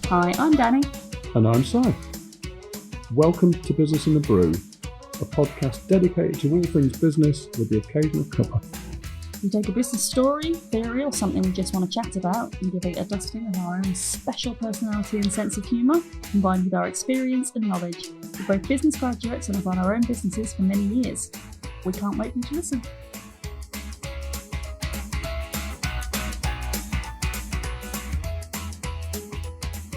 Hi, I'm Dani. And I'm Si. Welcome to Business in the Brew, a podcast dedicated to all things business with the occasional cuppa. We take a business story, theory, or something we just want to chat about and give it a dusting of our own special personality and sense of humour, combined with our experience and knowledge. We're both business graduates and have run our own businesses for many years. We can't wait for you to listen.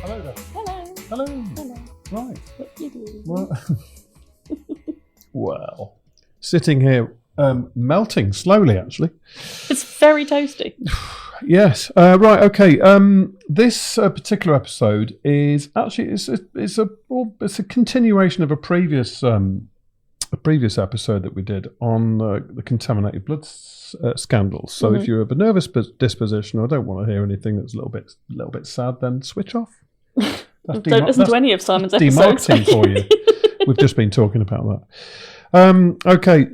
Hello there. Hello. Hello. Hello. Right. What you do? Well, sitting here, melting slowly, actually. It's very toasty. Yes. Right. Okay. This particular episode is actually it's a continuation of a previous episode that we did on the contaminated blood scandal. So if you're of a nervous disposition or don't want to hear anything that's a little bit sad, then switch off. Don't listen to any of Simon's episodes. Demarketing for you. We've just been talking about that. Okay.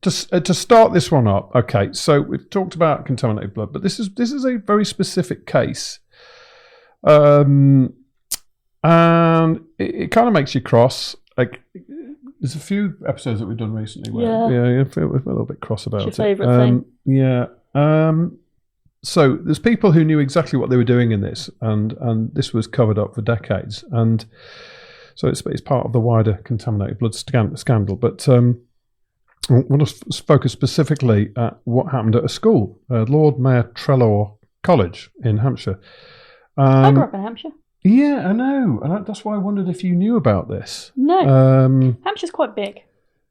To start this one up, okay. So we've talked about contaminated blood, but this is a very specific case, and it kind of makes you cross. Like, there's a few episodes that we've done recently where I feel a little bit cross about it. What's your favourite thing? Yeah. So there's people who knew exactly what they were doing in this, and this was covered up for decades, and so it's part of the wider contaminated blood scandal. But I want to focus specifically at what happened at a school, Lord Mayor Treloar College in Hampshire. I grew up in Hampshire. Yeah, I know, and that's why I wondered if you knew about this. No, Hampshire's quite big.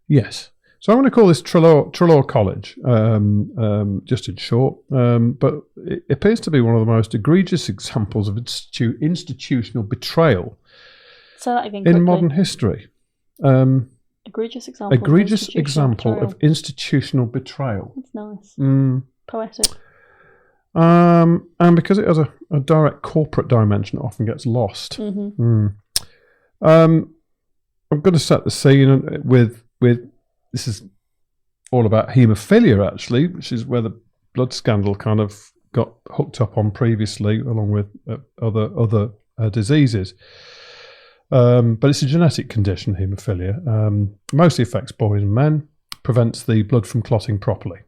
Yes. So I'm going to call this Treloar College, just in short. But it appears to be one of the most egregious examples of institutional betrayal in modern history. Egregious example of institutional betrayal. That's nice. Poetic. And because it has a direct corporate dimension, it often gets lost. I'm going to set the scene with this is all about haemophilia, actually, which is where the blood scandal kind of got hooked up on previously, along with other diseases. But it's a genetic condition, haemophilia. Mostly affects boys and men, prevents the blood from clotting properly.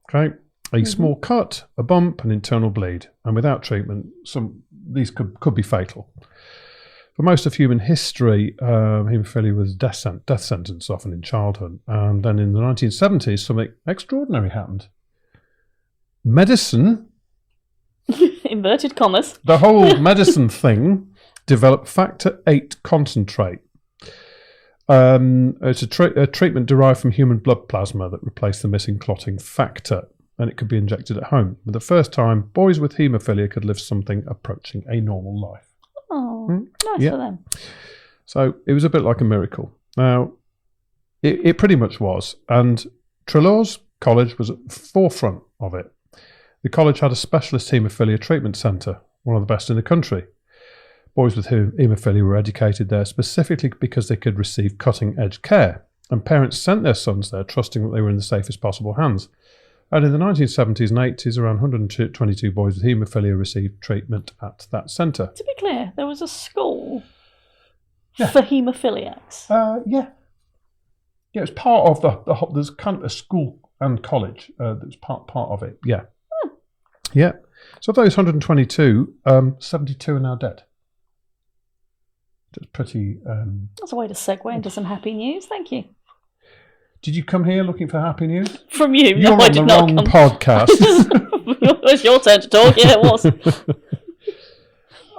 Okay, a small cut, a bump, an internal bleed, and without treatment, these could be fatal. For most of human history, haemophilia was death sentence, often in childhood. And then in the 1970s, something extraordinary happened. Medicine, inverted commas, the whole medicine thing, developed factor VIII concentrate. It's a treatment derived from human blood plasma that replaced the missing clotting factor, and it could be injected at home. For the first time, boys with haemophilia could live something approaching a normal life. Oh, nice for them. So it was a bit like a miracle. Now, it pretty much was. And Treloar's College was at the forefront of it. The college had a specialist haemophilia treatment centre, one of the best in the country. Boys with haemophilia were educated there specifically because they could receive cutting-edge care. And parents sent their sons there, trusting that they were in the safest possible hands. And in the 1970s and 80s, around 122 boys with haemophilia received treatment at that centre. To be clear, there was a school for haemophiliacs. Yeah, it was part of the there's kind of a school and college that's part of it. Yeah. Yeah. So of those 122, 72 are now dead. It's pretty... That's a way to segue into some happy news. Thank you. Did you come here looking for happy news? From you? You're no, on the wrong podcast. It was your turn to talk. Yeah, it was.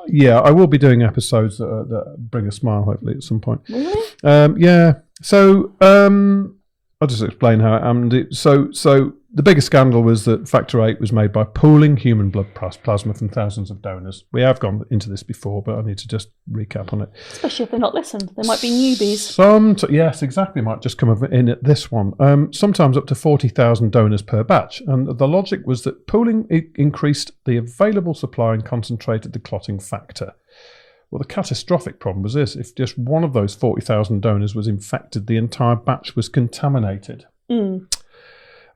Yeah, I will be doing episodes that bring a smile, hopefully, at some point. Really? Yeah. So I'll just explain how it happened. So the biggest scandal was that factor VIII was made by pooling human blood plasma from thousands of donors. We have gone into this before, but I need to just recap on it. Especially if they're not listened. They might be newbies. Yes, exactly. Might just come in at this one. Sometimes up to 40,000 donors per batch. And the logic was that pooling increased the available supply and concentrated the clotting factor. Well, the catastrophic problem was this. If just one of those 40,000 donors was infected, the entire batch was contaminated.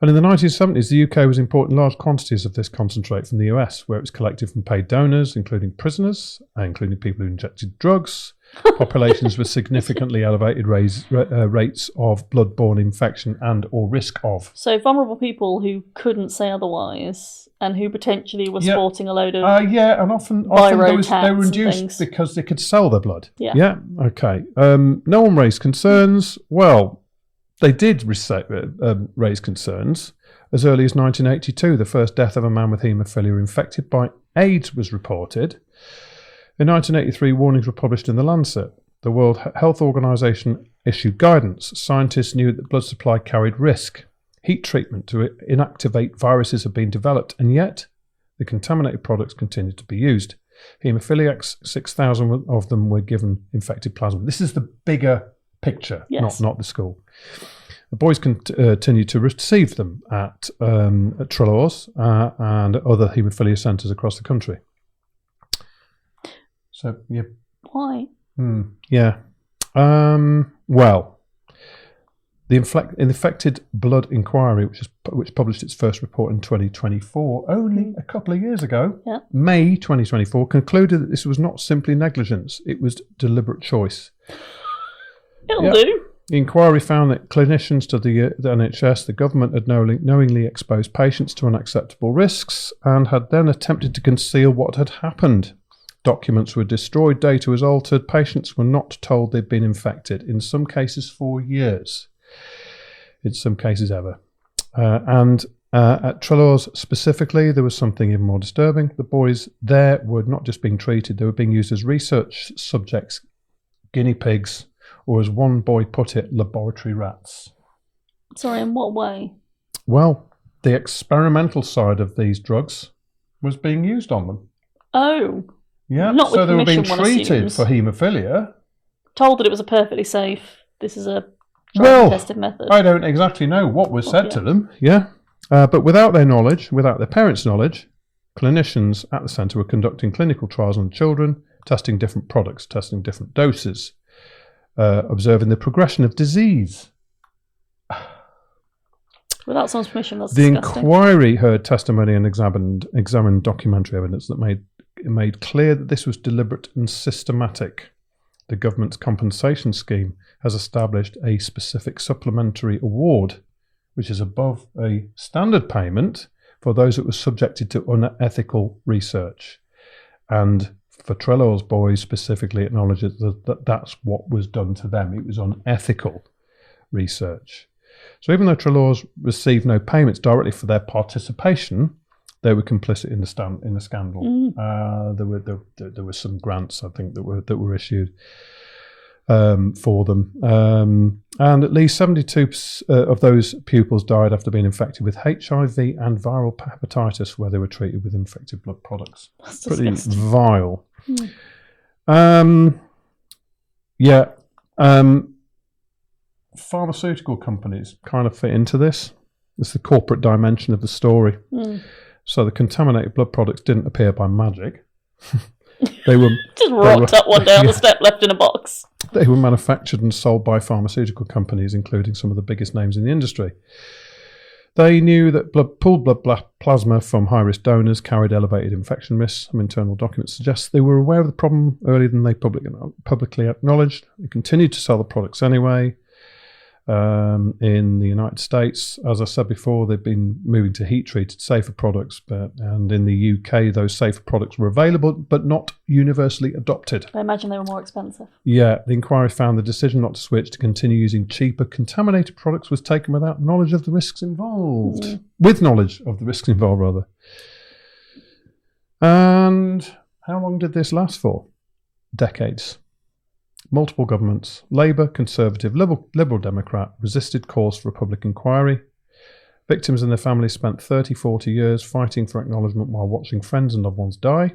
And in the 1970s, the UK was importing large quantities of this concentrate from the US, where it was collected from paid donors, including prisoners, including people who injected drugs, populations with significantly elevated rates of blood-borne infection and or risk of. So vulnerable people who couldn't say otherwise and who potentially were sporting a load of and often they were induced because they could sell their blood. Yeah. Okay. No one raised concerns. Well, they did raise concerns. As early as 1982, the first death of a man with haemophilia infected by AIDS was reported. In 1983, warnings were published in The Lancet. The World Health Organization issued guidance. Scientists knew that blood supply carried risk. Heat treatment to inactivate viruses had been developed, and yet the contaminated products continued to be used. Haemophiliacs, 6,000 of them were given infected plasma. This is the bigger picture, not the school. The boys continued to receive them at Treloar's and other haemophilia centres across the country. So, yeah. Why? Yeah. Well, the Infected Blood Inquiry, which published its first report in 2024, only a couple of years ago, May 2024, concluded that this was not simply negligence, it was deliberate choice. It'll do. The inquiry found that clinicians to the NHS, the government had knowingly exposed patients to unacceptable risks and had then attempted to conceal what had happened. Documents were destroyed, data was altered, patients were not told they'd been infected, in some cases for years, in some cases ever. And at Treloar's specifically, there was something even more disturbing. The boys there were not just being treated, they were being used as research subjects, guinea pigs, or as one boy put it, laboratory rats. Sorry, in what way? Well, the experimental side of these drugs was being used on them. Oh. Yeah, not so with they were being permission, treated for haemophilia. Told that it was a perfectly safe, this is a tried-and-tested method. I don't exactly know what was said to them, but without their knowledge, without their parents' knowledge, clinicians at the centre were conducting clinical trials on children, testing different products, testing different doses, observing the progression of disease. Without someone's permission, that's the disgusting. Inquiry heard testimony and examined documentary evidence that made clear that this was deliberate and systematic. The government's compensation scheme has established a specific supplementary award, which is above a standard payment for those that were subjected to unethical research. And for Treloar's boys specifically, acknowledges that that's what was done to them. It was unethical research. So even though Treloar's received no payments directly for their participation, they were complicit in the scandal. There were some grants, I think, that were issued for them, and at least 72 of those pupils died after being infected with HIV and viral hepatitis, where they were treated with infected blood products. That's pretty disgusting. vile. Pharmaceutical companies kind of fit into this. It's the corporate dimension of the story. So the contaminated blood products didn't appear by magic. They were just rocked up one day on the step, left in a box. They were manufactured and sold by pharmaceutical companies, including some of the biggest names in the industry. They knew that pooled blood plasma from high-risk donors carried elevated infection risks. Some internal documents suggest they were aware of the problem earlier than they publicly acknowledged. They continued to sell the products anyway. In the United States, as I said before, they've been moving to heat-treated, safer products, and in the UK, those safer products were available, but not universally adopted. I imagine they were more expensive. Yeah, the inquiry found the decision not to switch to continue using cheaper, contaminated products was taken without knowledge of the risks involved. With knowledge of the risks involved, rather. And how long did this last for? Decades. Multiple governments, Labour, Conservative, Liberal Democrat, resisted calls for a public inquiry. Victims and their families spent 30, 40 years fighting for acknowledgement while watching friends and loved ones die.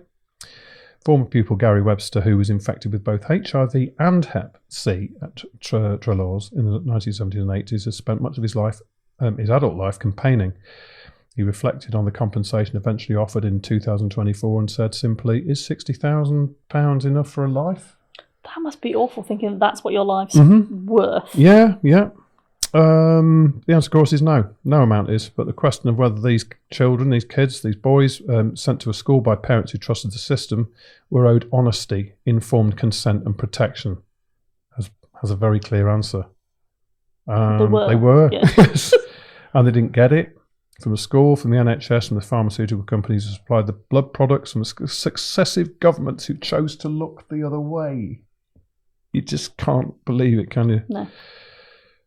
Former pupil Gary Webster, who was infected with both HIV and Hep C at Treloar's in the 1970s and 80s, has spent much of his life, his adult life, campaigning. He reflected on the compensation eventually offered in 2024 and said simply, "Is £60,000 enough for a life?" That must be awful, thinking that's what your life's worth. Yeah. The answer, of course, is no. No amount is. But the question of whether these children, these kids, these boys sent to a school by parents who trusted the system were owed honesty, informed consent and protection has a very clear answer. They were. Yeah. Yes. And they didn't get it from the school, from the NHS, from the pharmaceutical companies who supplied the blood products, from the successive governments who chose to look the other way. You just can't believe it, can you? No.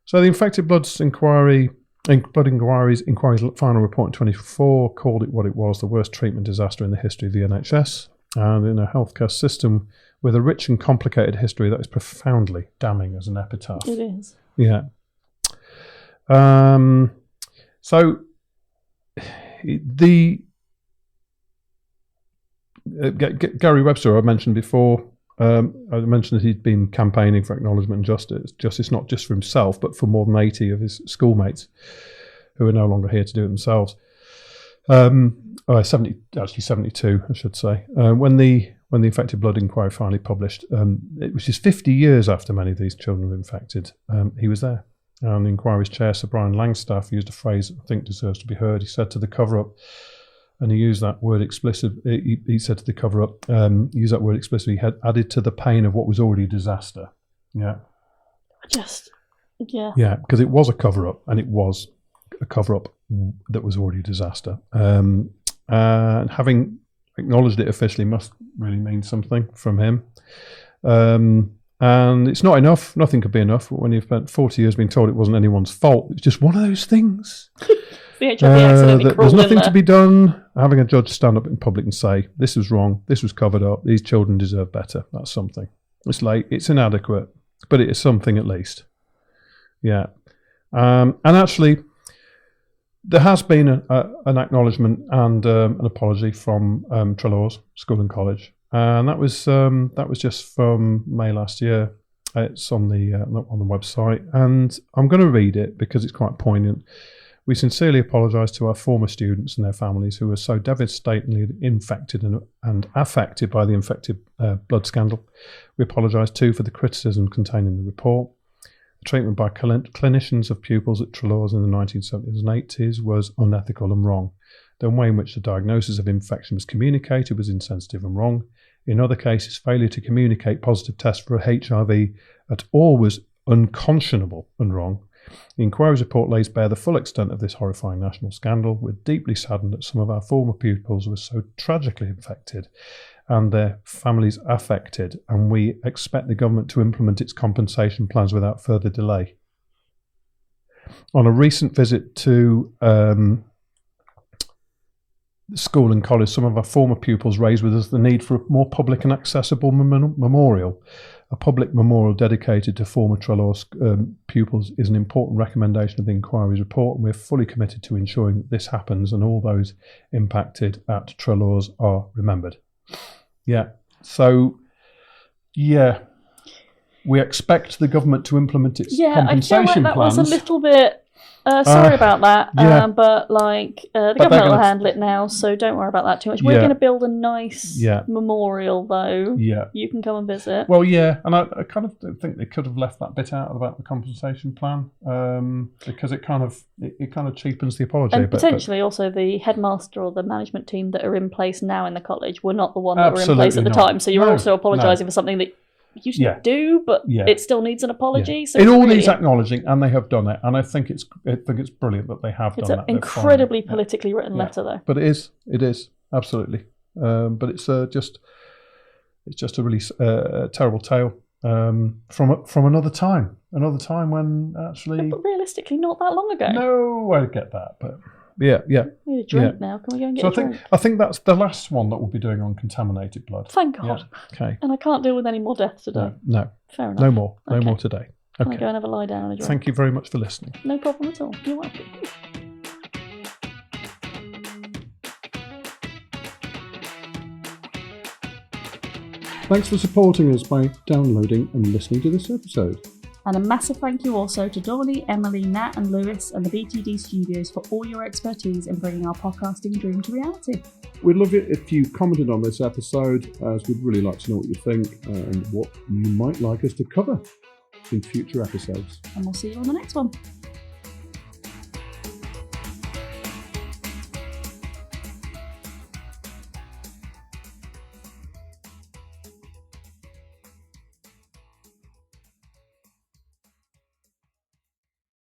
So the Infected Blood Inquiry's final report in 2024 called it what it was, the worst treatment disaster in the history of the NHS, and in a healthcare system with a rich and complicated history that is profoundly damning as an epitaph. It is. Yeah. So the Gary Webster I mentioned before. I mentioned that he'd been campaigning for acknowledgement and justice not just for himself, but for more than 80 of his schoolmates who are no longer here to do it themselves. 72, I should say. When the Infected Blood Inquiry finally published, it was just 50 years after many of these children were infected. He was there. And the inquiry's chair, Sir Brian Langstaff, used a phrase I think deserves to be heard. He said to the cover-up, and he used that word explicitly. He said to the cover-up, use that word explicitly. He had added to the pain of what was already a disaster. Yeah. Yeah, because it was a cover-up, and it was a cover-up that was already a disaster. And having acknowledged it officially must really mean something from him. And it's not enough. Nothing could be enough. When you've spent 40 years being told it wasn't anyone's fault, it's just one of those things. There's nothing to be done. Having a judge stand up in public and say, this was wrong, this was covered up, these children deserve better. That's something. It's late, it's inadequate, but it is something at least. Yeah. And actually, there has been an acknowledgement and an apology from Treloar's School and College. And that was just from May last year. It's on the website, and I'm going to read it because it's quite poignant. We sincerely apologise to our former students and their families who were so devastatingly infected and affected by the infected blood scandal. We apologise too for the criticism contained in the report. The treatment by clinicians of pupils at Treloar's in the 1970s and 80s was unethical and wrong. The way in which the diagnosis of infection was communicated was insensitive and wrong. In other cases, failure to communicate positive tests for HIV at all was unconscionable and wrong. The inquiry's report lays bare the full extent of this horrifying national scandal. We're deeply saddened that some of our former pupils were so tragically infected and their families affected, and we expect the government to implement its compensation plans without further delay. On a recent visit to school and college, some of our former pupils raised with us the need for a more public and accessible memorial. A public memorial dedicated to former Treloar pupils is an important recommendation of the inquiry's report, and we're fully committed to ensuring that this happens and all those impacted at Treloar's are remembered. Yeah, so, yeah, we expect the government to implement its compensation plans. That was a little bit... sorry about that, but the government will handle it now, so don't worry about that too much. We're going to build a nice memorial, though. Yeah. You can come and visit. Well, yeah, and I kind of think they could have left that bit out about the compensation plan, because it kind of cheapens the apology. And potentially also the headmaster or the management team that are in place now in the college were not the one that were in place at the time, so you're also apologising for something that used to do, but it still needs an apology. So it all needs acknowledging, and they have done it. And I think it's brilliant that they have done that. It's an incredibly politically written letter, though. But it is absolutely. But it's just a really terrible tale from another time when actually. But realistically, not that long ago. No, I get that, but. Yeah. We need a drink now. Can we go and get a drink? I think that's the last one that we'll be doing on contaminated blood. Thank God. Yeah. Okay. And I can't deal with any more deaths today. No. Fair enough. No more. No more today. Okay. Can I go and have a lie down and a drink? Thank you very much for listening. No problem at all. You're welcome. Thanks for supporting us by downloading and listening to this episode. And a massive thank you also to Donnie, Emily, Nat and Lewis and the BTD Studios for all your expertise in bringing our podcasting dream to reality. We'd love it if you commented on this episode, as we'd really like to know what you think and what you might like us to cover in future episodes. And we'll see you on the next one.